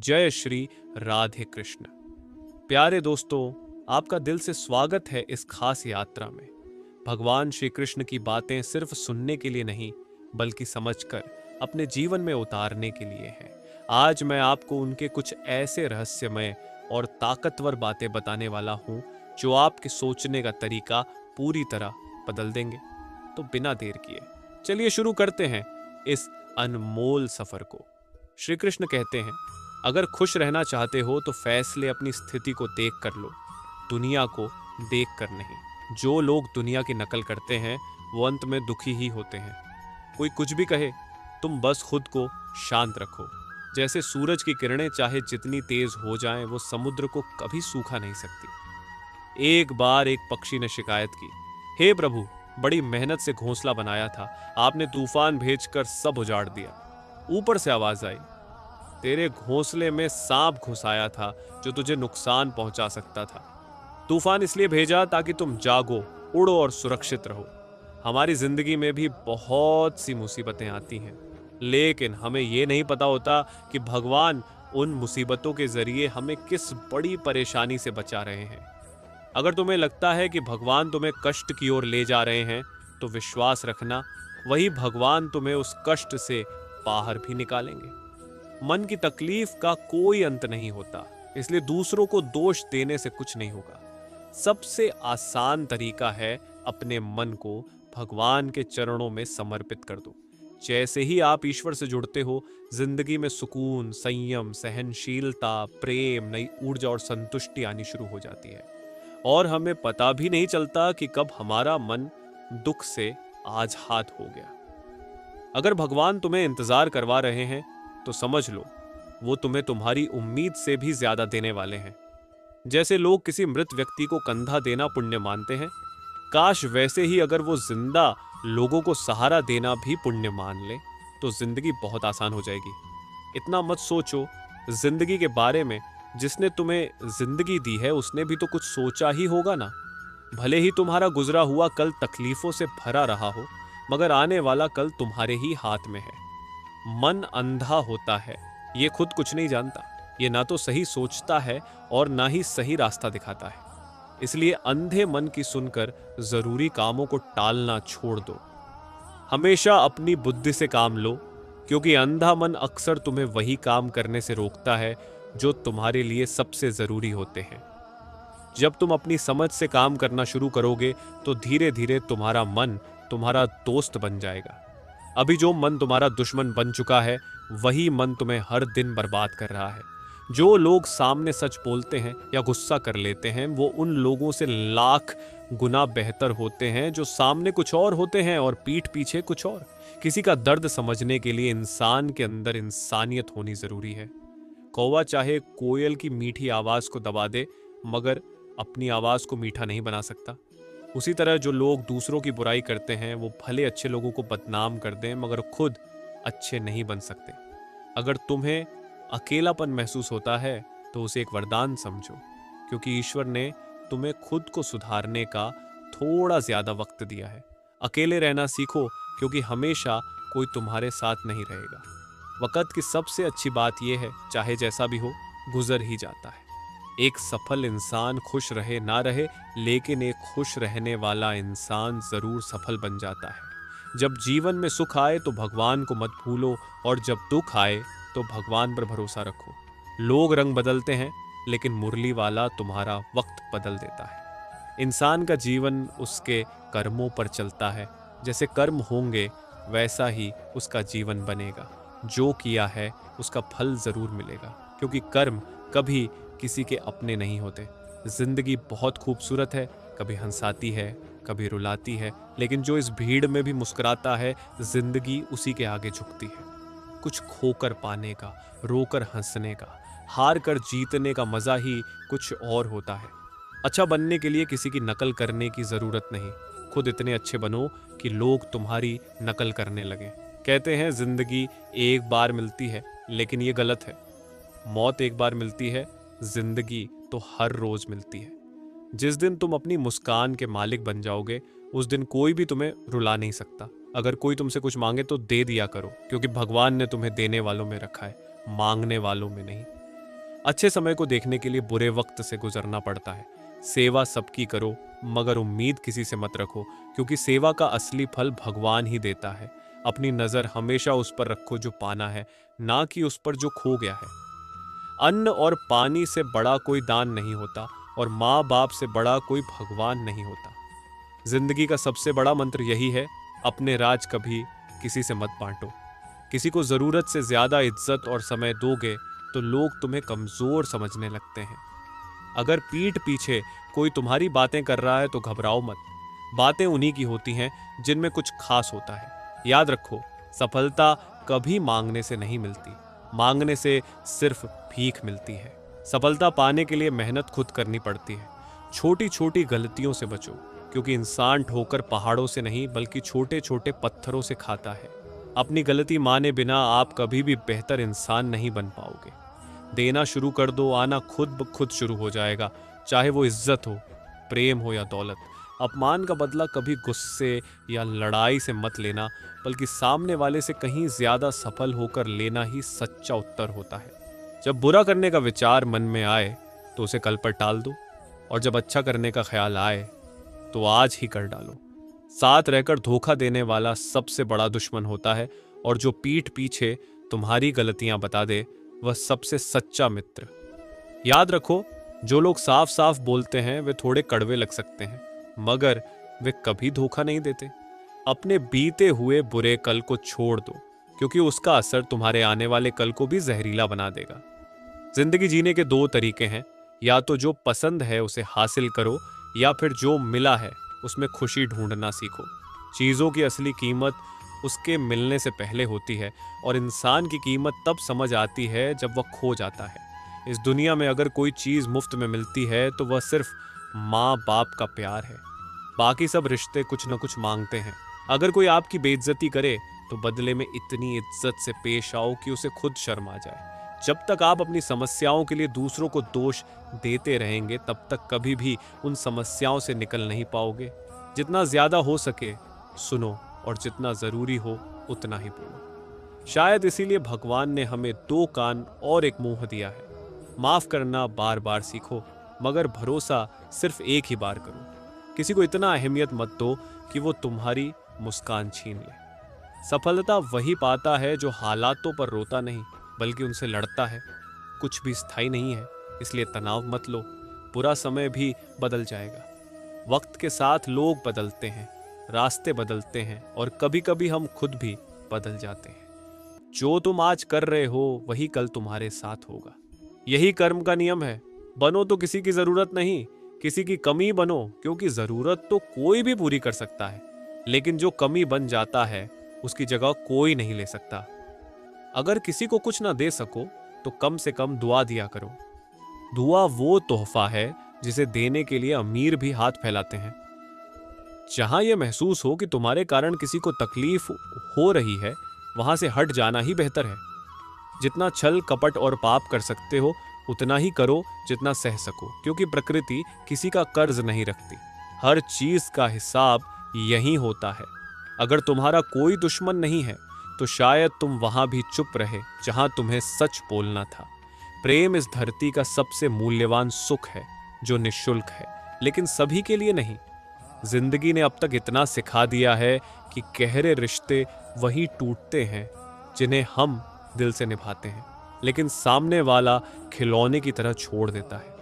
जय श्री राधे कृष्ण। प्यारे दोस्तों, आपका दिल से स्वागत है इस खास यात्रा में। भगवान श्री कृष्ण की बातें सिर्फ सुनने के लिए नहीं, बल्कि समझकर अपने जीवन में उतारने के लिए है। आज मैं आपको उनके कुछ ऐसे रहस्यमय और ताकतवर बातें बताने वाला हूं जो आपके सोचने का तरीका पूरी तरह बदल देंगे। तो बिना देर किए चलिए शुरू करते हैं इस अनमोल सफर को। श्री कृष्ण कहते हैं, अगर खुश रहना चाहते हो तो फैसले अपनी स्थिति को देख कर लो, दुनिया को देख कर नहीं। जो लोग दुनिया की नकल करते हैं वो अंत में दुखी ही होते हैं। कोई कुछ भी कहे, तुम बस खुद को शांत रखो। जैसे सूरज की किरणें चाहे जितनी तेज हो जाएं, वो समुद्र को कभी सूखा नहीं सकती। एक बार एक पक्षी ने शिकायत की, हे प्रभु, बड़ी मेहनत से घोंसला बनाया था, आपने तूफान भेजकर सब उजाड़ दिया। ऊपर से आवाज आई, तेरे घोंसले में सांप घुस आया था जो तुझे नुकसान पहुंचा सकता था। तूफान इसलिए भेजा ताकि तुम जागो, उड़ो और सुरक्षित रहो। हमारी जिंदगी में भी बहुत सी मुसीबतें आती हैं, लेकिन हमें यह नहीं पता होता कि भगवान उन मुसीबतों के जरिए हमें किस बड़ी परेशानी से बचा रहे हैं। अगर तुम्हें लगता है कि भगवान तुम्हें कष्ट की ओर ले जा रहे हैं, तो विश्वास रखना, वही भगवान तुम्हें उस कष्ट से बाहर भी निकालेंगे। मन की तकलीफ का कोई अंत नहीं होता, इसलिए दूसरों को दोष देने से कुछ नहीं होगा। सबसे आसान तरीका है अपने मन को भगवान के चरणों में समर्पित कर दो। जैसे ही आप ईश्वर से जुड़ते हो, जिंदगी में सुकून, संयम, सहनशीलता, प्रेम, नई ऊर्जा और संतुष्टि आनी शुरू हो जाती है। और हमें पता भी नहीं चलता कि कब हमारा मन दुख से आजाद हो गया। अगर भगवान तुम्हें इंतजार करवा रहे हैं तो समझ लो, वो तुम्हें तुम्हारी उम्मीद से भी ज्यादा देने वाले हैं। जैसे लोग किसी मृत व्यक्ति को कंधा देना पुण्य मानते हैं, काश वैसे ही अगर वो जिंदा लोगों को सहारा देना भी पुण्य मान ले, तो जिंदगी बहुत आसान हो जाएगी। इतना मत सोचो जिंदगी के बारे में, जिसने तुम्हें जिंदगी दी है उसने भी तो कुछ सोचा ही होगा ना। भले ही तुम्हारा गुजरा हुआ कल तकलीफों से भरा रहा हो, मगर आने वाला कल तुम्हारे ही हाथ में है। मन अंधा होता है, ये खुद कुछ नहीं जानता। ये ना तो सही सोचता है और ना ही सही रास्ता दिखाता है। इसलिए अंधे मन की सुनकर जरूरी कामों को टालना छोड़ दो। हमेशा अपनी बुद्धि से काम लो, क्योंकि अंधा मन अक्सर तुम्हें वही काम करने से रोकता है जो तुम्हारे लिए सबसे जरूरी होते हैं। जब तुम अपनी समझ से काम करना शुरू करोगे तो धीरे धीरे तुम्हारा मन तुम्हारा दोस्त बन जाएगा। अभी जो मन तुम्हारा दुश्मन बन चुका है, वही मन तुम्हें हर दिन बर्बाद कर रहा है। जो लोग सामने सच बोलते हैं या गुस्सा कर लेते हैं, वो उन लोगों से लाख गुना बेहतर होते हैं जो सामने कुछ और होते हैं और पीठ पीछे कुछ और। किसी का दर्द समझने के लिए इंसान के अंदर इंसानियत होनी जरूरी है। कौवा चाहे कोयल की मीठी आवाज को दबा दे, मगर अपनी आवाज को मीठा नहीं बना सकता। उसी तरह जो लोग दूसरों की बुराई करते हैं, वो भले अच्छे लोगों को बदनाम कर दें, मगर खुद अच्छे नहीं बन सकते। अगर तुम्हें अकेलापन महसूस होता है तो उसे एक वरदान समझो, क्योंकि ईश्वर ने तुम्हें खुद को सुधारने का थोड़ा ज्यादा वक्त दिया है। अकेले रहना सीखो, क्योंकि हमेशा कोई तुम्हारे साथ नहीं रहेगा। वक्त की सबसे अच्छी बात यह है, चाहे जैसा भी हो, गुजर ही जाता है। एक सफल इंसान खुश रहे ना रहे, लेकिन एक खुश रहने वाला इंसान जरूर सफल बन जाता है। जब जीवन में सुख आए तो भगवान को मत भूलो, और जब दुख आए तो भगवान पर भरोसा रखो। लोग रंग बदलते हैं, लेकिन मुरली वाला तुम्हारा वक्त बदल देता है। इंसान का जीवन उसके कर्मों पर चलता है। जैसे कर्म होंगे वैसा ही उसका जीवन बनेगा। जो किया है उसका फल जरूर मिलेगा, क्योंकि कर्म कभी किसी के अपने नहीं होते। जिंदगी बहुत खूबसूरत है, कभी हंसाती है, कभी रुलाती है, लेकिन जो इस भीड़ में भी मुस्कुराता है, जिंदगी उसी के आगे झुकती है। कुछ खोकर पाने का, रोकर हंसने का, हार कर जीतने का मजा ही कुछ और होता है। अच्छा बनने के लिए किसी की नकल करने की जरूरत नहीं। खुद इतने अच्छे बनो कि लोग तुम्हारी नकल करने लगें। कहते हैं जिंदगी एक बार मिलती है, लेकिन ये गलत है। मौत एक बार मिलती है, जिंदगी तो हर रोज मिलती है। जिस दिन तुम अपनी मुस्कान के मालिक बन जाओगे, उस दिन कोई भी तुम्हें रुला नहीं सकता। अगर कोई तुमसे कुछ मांगे तो दे दिया करो, क्योंकि भगवान ने तुम्हें देने वालों में रखा है, मांगने वालों में नहीं। अच्छे समय को देखने के लिए बुरे वक्त से गुजरना पड़ता है। सेवा सबकी करो, मगर उम्मीद किसी से मत रखो, क्योंकि सेवा का असली फल भगवान ही देता है। अपनी नजर हमेशा उस पर रखो जो पाना है, ना कि उस पर जो खो गया है। अन्न और पानी से बड़ा कोई दान नहीं होता, और माँ बाप से बड़ा कोई भगवान नहीं होता। जिंदगी का सबसे बड़ा मंत्र यही है, अपने राज कभी किसी से मत बांटो। किसी को जरूरत से ज्यादा इज्जत और समय दोगे तो लोग तुम्हें कमजोर समझने लगते हैं। अगर पीठ पीछे कोई तुम्हारी बातें कर रहा है तो घबराओ मत। बातें उन्हीं की होती हैं जिनमें कुछ खास होता है। याद रखो, सफलता कभी मांगने से नहीं मिलती, मांगने से सिर्फ भीख मिलती है। सफलता पाने के लिए मेहनत खुद करनी पड़ती है। छोटी छोटी गलतियों से बचो, क्योंकि इंसान ठोकर पहाड़ों से नहीं बल्कि छोटे छोटे पत्थरों से खाता है। अपनी गलती माने बिना आप कभी भी बेहतर इंसान नहीं बन पाओगे। देना शुरू कर दो, आना खुद ब खुद शुरू हो जाएगा, चाहे वो इज्जत हो, प्रेम हो या दौलत। अपमान का बदला कभी गुस्से या लड़ाई से मत लेना, बल्कि सामने वाले से कहीं ज्यादा सफल होकर लेना ही सच्चा उत्तर होता है। जब बुरा करने का विचार मन में आए तो उसे कल पर टाल दो, और जब अच्छा करने का ख्याल आए तो आज ही कर डालो। साथ रहकर धोखा देने वाला सबसे बड़ा दुश्मन होता है, और जो पीठ पीछे तुम्हारी गलतियां बता दे वह सबसे सच्चा मित्र। याद रखो, जो लोग साफ साफ बोलते हैं वे थोड़े कड़वे लग सकते हैं, मगर वे कभी धोखा नहीं देते। अपने बीते हुए बुरे कल को छोड़ दो, क्योंकि उसका असर तुम्हारे आने वाले कल को भी जहरीला बना देगा। जिंदगी जीने के दो तरीके हैं, या तो जो पसंद है उसे हासिल करो, या फिर जो मिला है उसमें खुशी ढूंढना सीखो। चीजों की असली कीमत उसके मिलने से पहले होती है, और इंसान की कीमत तब समझ आती है जब वह खो जाता है। इस दुनिया में अगर कोई चीज मुफ्त में मिलती है तो वह सिर्फ माँ बाप का प्यार है। बाकी सब रिश्ते कुछ न कुछ मांगते हैं। अगर कोई आपकी बेइज्जती करे तो बदले में इतनी इज्जत से पेश आओ कि उसे खुद शर्म आ जाए। जब तक आप अपनी समस्याओं के लिए दूसरों को दोष देते रहेंगे, तब तक कभी भी उन समस्याओं से निकल नहीं पाओगे। जितना ज्यादा हो सके सुनो, और जितना जरूरी हो उतना ही बोलो। शायद इसीलिए भगवान ने हमें दो कान और एक मुंह दिया है। माफ करना बार बार सीखो, मगर भरोसा सिर्फ एक ही बार करो। किसी को इतना अहमियत मत दो कि वो तुम्हारी मुस्कान छीन ले। सफलता वही पाता है जो हालातों पर रोता नहीं बल्कि उनसे लड़ता है। कुछ भी स्थायी नहीं है, इसलिए तनाव मत लो। बुरा समय भी बदल जाएगा। वक्त के साथ लोग बदलते हैं, रास्ते बदलते हैं, और कभी कभी हम खुद भी बदल जाते हैं। जो तुम आज कर रहे हो वही कल तुम्हारे साथ होगा। यही कर्म का नियम है। बनो तो किसी की जरूरत नहीं, किसी की कमी बनो, क्योंकि जरूरत तो कोई भी पूरी कर सकता है, लेकिन जो कमी बन जाता है उसकी जगह कोई नहीं ले सकता। अगर किसी को कुछ ना दे सको तो कम से कम दुआ दिया करो। दुआ वो तोहफा है जिसे देने के लिए अमीर भी हाथ फैलाते हैं। जहां यह महसूस हो कि तुम्हारे कारण किसी को तकलीफ हो रही है, वहां से हट जाना ही बेहतर है। जितना छल कपट और पाप कर सकते हो उतना ही करो जितना सह सको, क्योंकि प्रकृति किसी का कर्ज नहीं रखती। हर चीज का हिसाब यहीं होता है। अगर तुम्हारा कोई दुश्मन नहीं है तो शायद तुम वहां भी चुप रहे जहां तुम्हें सच बोलना था। प्रेम इस धरती का सबसे मूल्यवान सुख है जो निःशुल्क है, लेकिन सभी के लिए नहीं। जिंदगी ने अब तक इतना सिखा दिया है कि गहरे रिश्ते वही टूटते हैं जिन्हें हम दिल से निभाते हैं, लेकिन सामने वाला खिलौने की तरह छोड़ देता है।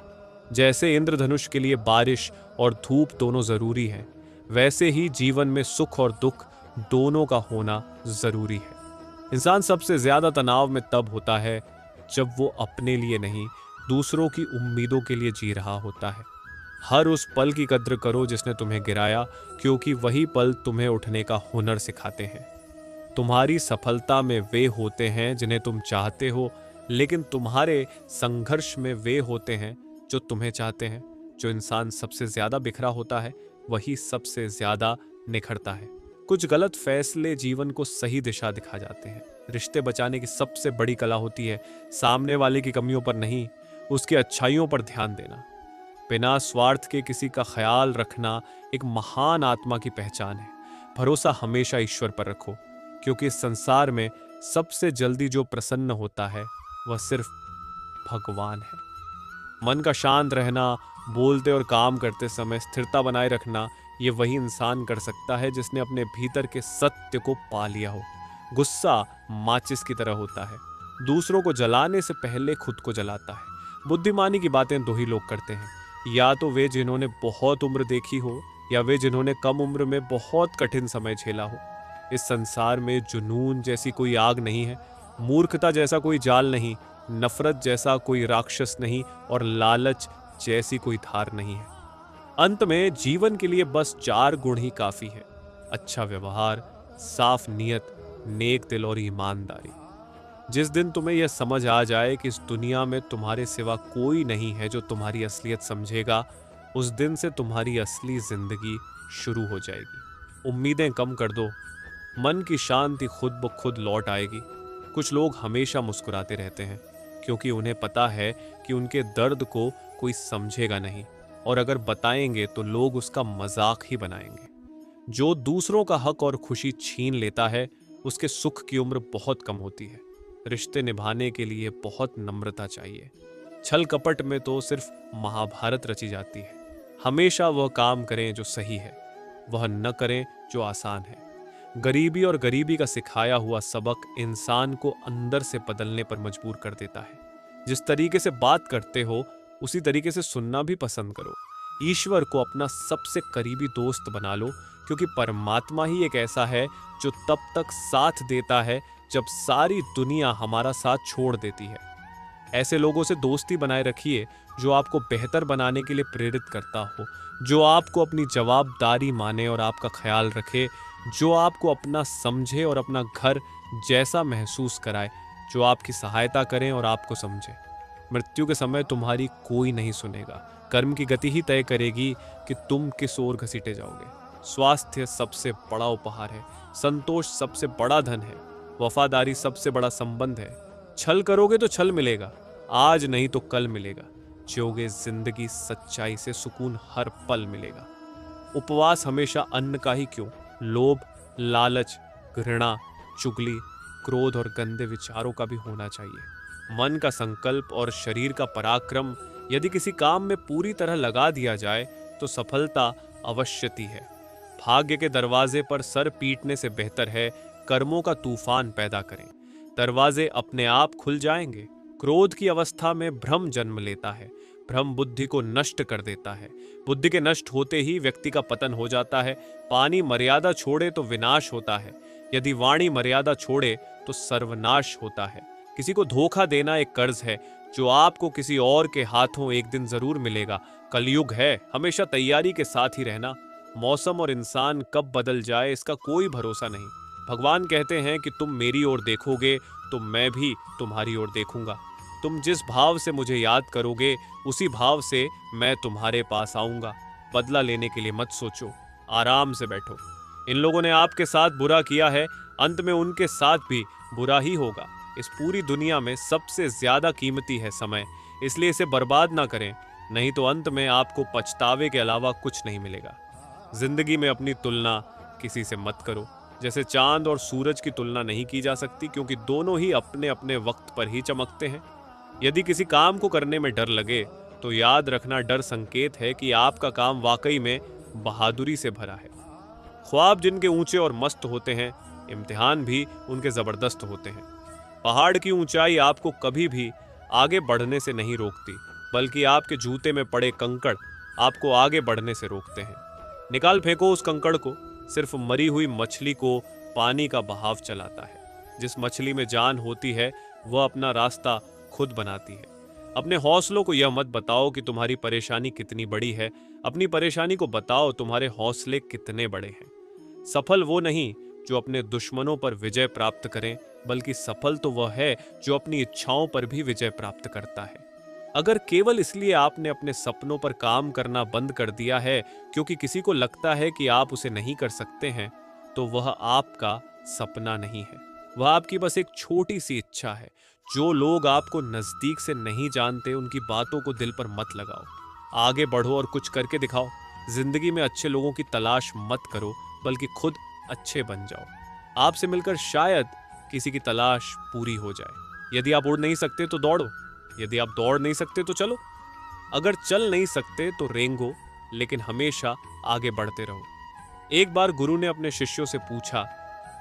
जैसे इंद्रधनुष के लिए बारिश और धूप दोनों जरूरी हैं, वैसे ही जीवन में सुख और दुख दोनों का होना जरूरी है। इंसान सबसे ज्यादा तनाव में तब होता है जब वो अपने लिए नहीं, दूसरों की उम्मीदों के लिए जी रहा होता है। हर उस पल की कद्र करो जिसने तुम्हें गिराया, क्योंकि वही पल तुम्हें उठने का हुनर सिखाते हैं। तुम्हारी सफलता में वे होते हैं जिन्हें तुम चाहते हो, लेकिन तुम्हारे संघर्ष में वे होते हैं जो तुम्हें चाहते हैं। जो इंसान सबसे ज्यादा बिखरा होता है वही सबसे ज्यादा निखरता है। कुछ गलत फैसले जीवन को सही दिशा दिखा जाते हैं। रिश्ते बचाने की सबसे बड़ी कला होती है सामने वाले की कमियों पर नहीं, उसकी अच्छाइयों पर ध्यान देना। बिना स्वार्थ के किसी का ख्याल रखना एक महान आत्मा की पहचान है। भरोसा हमेशा ईश्वर पर रखो, क्योंकि इस संसार में सबसे जल्दी जो प्रसन्न होता है वह सिर्फ भगवान है। मन का शांत रहना, बोलते और काम करते समय स्थिरता बनाए रखना, ये वही इंसान कर सकता है जिसने अपने भीतर के सत्य को पा लिया हो। गुस्सा माचिस की तरह होता है, दूसरों को जलाने से पहले खुद को जलाता है। बुद्धिमानी की बातें दो ही लोग करते हैं, या तो वे जिन्होंने बहुत उम्र देखी हो, या वे जिन्होंने कम उम्र में बहुत कठिन समय झेला हो। इस संसार में जुनून जैसी कोई आग नहीं है, मूर्खता जैसा कोई जाल नहीं, नफरत जैसा कोई राक्षस नहीं, और लालच जैसी कोई धार नहीं है। अंत में जीवन के लिए बस 4 गुण ही काफी है: अच्छा व्यवहार, साफ नियत, नेक दिल और ईमानदारी। जिस दिन तुम्हें यह समझ आ जाए कि इस दुनिया में तुम्हारे सिवा कोई नहीं है जो तुम्हारी असलियत समझेगा, उस दिन से तुम्हारी असली जिंदगी शुरू हो जाएगी। उम्मीदें कम कर दो, मन की शांति खुद ब खुद लौट आएगी। कुछ लोग हमेशा मुस्कुराते रहते हैं क्योंकि उन्हें पता है कि उनके दर्द को कोई समझेगा नहीं, और अगर बताएंगे तो लोग उसका मजाक ही बनाएंगे। जो दूसरों का हक और खुशी छीन लेता है, उसके सुख की उम्र बहुत कम होती है। रिश्ते निभाने के लिए बहुत नम्रता चाहिए। छल कपट में तो सिर्फ महाभारत रची जाती है। हमेशा वह काम करें जो सही है, वह न करें जो आसान है। गरीबी और गरीबी का सिखाया हुआ सबक इंसान को अंदर से बदलने पर मजबूर कर देता है। जिस तरीके से बात करते हो, उसी तरीके से सुनना भी पसंद करो। ईश्वर को अपना सबसे करीबी दोस्त बना लो, क्योंकि परमात्मा ही एक ऐसा है जो तब तक साथ देता है जब सारी दुनिया हमारा साथ छोड़ देती है। ऐसे लोगों से दोस्ती बनाए रखिए जो आपको बेहतर बनाने के लिए प्रेरित करता हो, जो आपको अपनी जवाबदारी माने और आपका ख्याल रखे, जो आपको अपना समझे और अपना घर जैसा महसूस कराए, जो आपकी सहायता करें और आपको समझे। मृत्यु के समय तुम्हारी कोई नहीं सुनेगा। कर्म की गति ही तय करेगी कि तुम किस ओर घसीटे जाओगे। स्वास्थ्य सबसे बड़ा उपहार है, संतोष सबसे बड़ा धन है, वफादारी सबसे बड़ा संबंध है। छल करोगे तो छल मिलेगा, आज नहीं तो कल मिलेगा। जियोगे जिंदगी सच्चाई से, सुकून हर पल मिलेगा। उपवास हमेशा अन्न का ही क्यों, लोभ, लालच, घृणा, चुगली, क्रोध और गंदे विचारों का भी होना चाहिए। मन का संकल्प और शरीर का पराक्रम यदि किसी काम में पूरी तरह लगा दिया जाए तो सफलता अवश्यती है। भाग्य के दरवाजे पर सर पीटने से बेहतर है कर्मों का तूफान पैदा करें। दरवाजे अपने आप खुल जाएंगे। क्रोध की अवस्था में भ्रम जन्म लेता है। भ्रम बुद्धि को नष्ट कर देता है। बुद्धि के नष्ट होते ही व्यक्ति का पतन हो जाता है। पानी मर्यादा छोड़े तो विनाश होता है, यदि वाणी मर्यादा छोड़े तो सर्वनाश होता है। किसी को धोखा देना एक कर्ज है जो आपको किसी और के हाथों एक दिन जरूर मिलेगा। कलयुग है, हमेशा तैयारी के साथ ही रहना। मौसम और इंसान कब बदल जाए इसका कोई भरोसा नहीं। भगवान कहते हैं कि तुम मेरी ओर देखोगे तो मैं भी तुम्हारी ओर देखूंगा। तुम जिस भाव से मुझे याद करोगे उसी भाव से मैं तुम्हारे पास आऊंगा। बदला लेने के लिए मत सोचो, आराम से बैठो। इन लोगों ने आपके साथ बुरा किया है, अंत में उनके साथ भी बुरा ही होगा। इस पूरी दुनिया में सबसे ज्यादा कीमती है समय, इसलिए इसे बर्बाद ना करें, नहीं तो अंत में आपको पछतावे के अलावा कुछ नहीं मिलेगा। जिंदगी में अपनी तुलना किसी से मत करो। जैसे चांद और सूरज की तुलना नहीं की जा सकती, क्योंकि दोनों ही अपने अपने वक्त पर ही चमकते हैं। यदि किसी काम को करने में डर लगे तो याद रखना, डर संकेत है कि आपका काम वाकई में बहादुरी से भरा है। ख्वाब जिनके ऊंचे और मस्त होते हैं, इम्तिहान भी उनके जबरदस्त होते हैं। पहाड़ की ऊंचाई आपको कभी भी आगे बढ़ने से नहीं रोकती, बल्कि आपके जूते में पड़े कंकड़ आपको आगे बढ़ने से रोकते हैं। निकाल फेंको उस कंकड़ को, सिर्फ मरी हुई मछली को पानी का बहाव चलाता है। जिस मछली में जान होती है वह अपना रास्ता खुद बनाती है। अपने हौसलों को यह मत बताओ कि तुम्हारी परेशानी कितनी बड़ी है, अपनी परेशानी को बताओ तुम्हारे हौसले कितने बड़े हैं। सफल वो नहीं जो अपने दुश्मनों पर विजय प्राप्त करें, बल्कि सफल तो वह है जो अपनी इच्छाओं पर भी विजय प्राप्त करता है। अगर केवल इसलिए आपने अपने सपनों पर काम करना बंद कर दिया है क्योंकि किसी को लगता है कि आप उसे नहीं कर सकते हैं, तो वह आपका सपना नहीं है, वह आपकी बस एक छोटी सी इच्छा है। जो लोग आपको नजदीक से नहीं जानते उनकी बातों को दिल पर मत लगाओ। आगे बढ़ो और कुछ करके दिखाओ। जिंदगी में अच्छे लोगों की तलाश मत करो, बल्कि खुद अच्छे बन जाओ। आपसे मिलकर शायद किसी की तलाश पूरी हो जाए। यदि आप उड़ नहीं सकते तो दौड़ो, यदि आप दौड़ नहीं सकते तो चलो, अगर चल नहीं सकते तो रेंगो, लेकिन हमेशा आगे बढ़ते रहो। एक बार गुरु ने अपने शिष्यों से पूछा,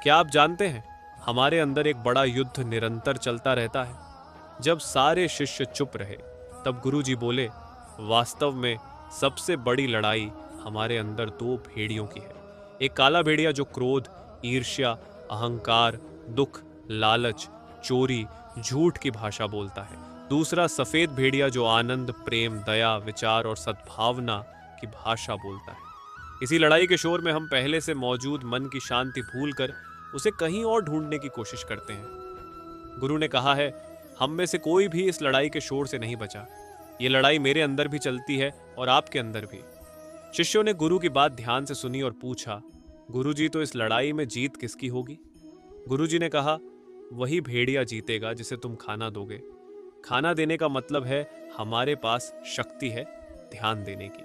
क्या आप जानते हैं हमारे अंदर एक बड़ा युद्ध निरंतर चलता रहता है? जब सारे शिष्य चुप रहे तब गुरु जी बोले, वास्तव में सबसे बड़ी लड़ाई हमारे अंदर दो भेड़ियों की है। एक काला भेड़िया जो क्रोध, ईर्ष्या, अहंकार, दुख, लालच, चोरी, झूठ की भाषा बोलता है। दूसरा सफेद भेड़िया जो आनंद, प्रेम, दया, विचार और सद्भावना की भाषा बोलता है। इसी लड़ाई के शोर में हम पहले से मौजूद मन की शांति भूलकर उसे कहीं और ढूंढने की कोशिश करते हैं। गुरु ने कहा है, हम में से कोई भी इस लड़ाई के शोर से नहीं बचा। ये लड़ाई मेरे अंदर भी चलती है और आपके अंदर भी। शिष्यों ने गुरु की बात ध्यान से सुनी और पूछा, गुरु जी, तो इस लड़ाई में जीत किसकी होगी? गुरु जी ने कहा, वही भेड़िया जीतेगा जिसे तुम खाना दोगे। खाना देने का मतलब है हमारे पास शक्ति है ध्यान देने की।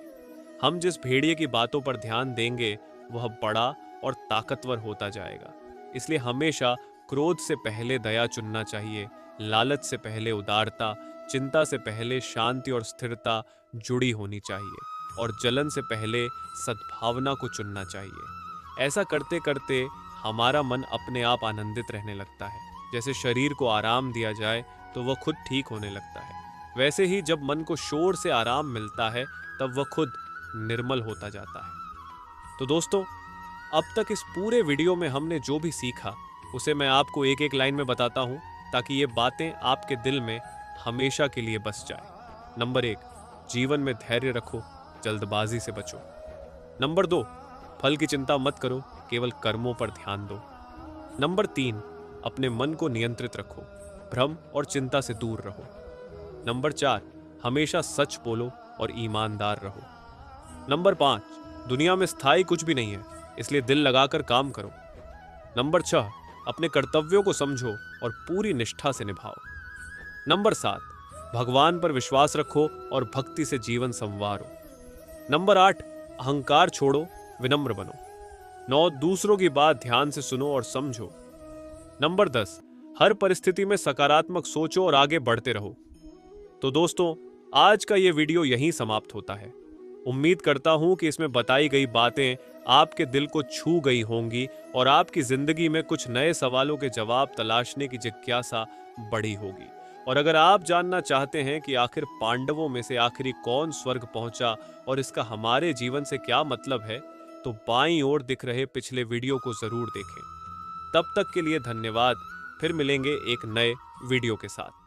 हम जिस भेड़िए की बातों पर ध्यान देंगे वह बड़ा और ताकतवर होता जाएगा। इसलिए हमेशा क्रोध से पहले दया चुनना चाहिए, लालच से पहले उदारता, चिंता से पहले शांति और स्थिरता जुड़ी होनी चाहिए, और जलन से पहले सद्भावना को चुनना चाहिए। ऐसा करते करते हमारा मन अपने आप आनंदित रहने लगता है। जैसे शरीर को आराम दिया जाए तो वह खुद ठीक होने लगता है, वैसे ही जब मन को शोर से आराम मिलता है तब वह खुद निर्मल होता जाता है। तो दोस्तों, अब तक इस पूरे वीडियो में हमने जो भी सीखा उसे मैं आपको एक एक लाइन में बताता हूं, ताकि ये बातें आपके दिल में हमेशा के लिए बस जाए। नंबर 1, जीवन में धैर्य रखो, जल्दबाजी से बचो। नंबर 2, फल की चिंता मत करो, केवल कर्मों पर ध्यान दो। नंबर 3, अपने मन को नियंत्रित रखो, भ्रम और चिंता से दूर रहो। नंबर 4, हमेशा सच बोलो और ईमानदार रहो। नंबर 5, दुनिया में स्थायी कुछ भी नहीं है, इसलिए दिल लगाकर काम करो। नंबर 6, अपने कर्तव्यों को समझो और पूरी निष्ठा से निभाओ। नंबर 7, भगवान पर विश्वास रखो और भक्ति से जीवन संवारो। नंबर 8, अहंकार छोड़ो, विनम्र बनो। 9, दूसरों की बात ध्यान से सुनो और समझो। नंबर 10, हर परिस्थिति में सकारात्मक सोचो और आगे बढ़ते रहो। तो दोस्तों, आज का ये वीडियो यहीं समाप्त होता है। उम्मीद करता हूं कि इसमें बताई गई बातें आपके दिल को छू गई होंगी और आपकी जिंदगी में कुछ नए सवालों के जवाब तलाशने की जिज्ञासा बढ़ी होगी। और अगर आप जानना चाहते हैं कि आखिर पांडवों में से आखिरी कौन स्वर्ग पहुंचा और इसका हमारे जीवन से क्या मतलब है, तो बाईं ओर दिख रहे पिछले वीडियो को जरूर देखें। तब तक के लिए धन्यवाद। फिर मिलेंगे एक नए वीडियो के साथ।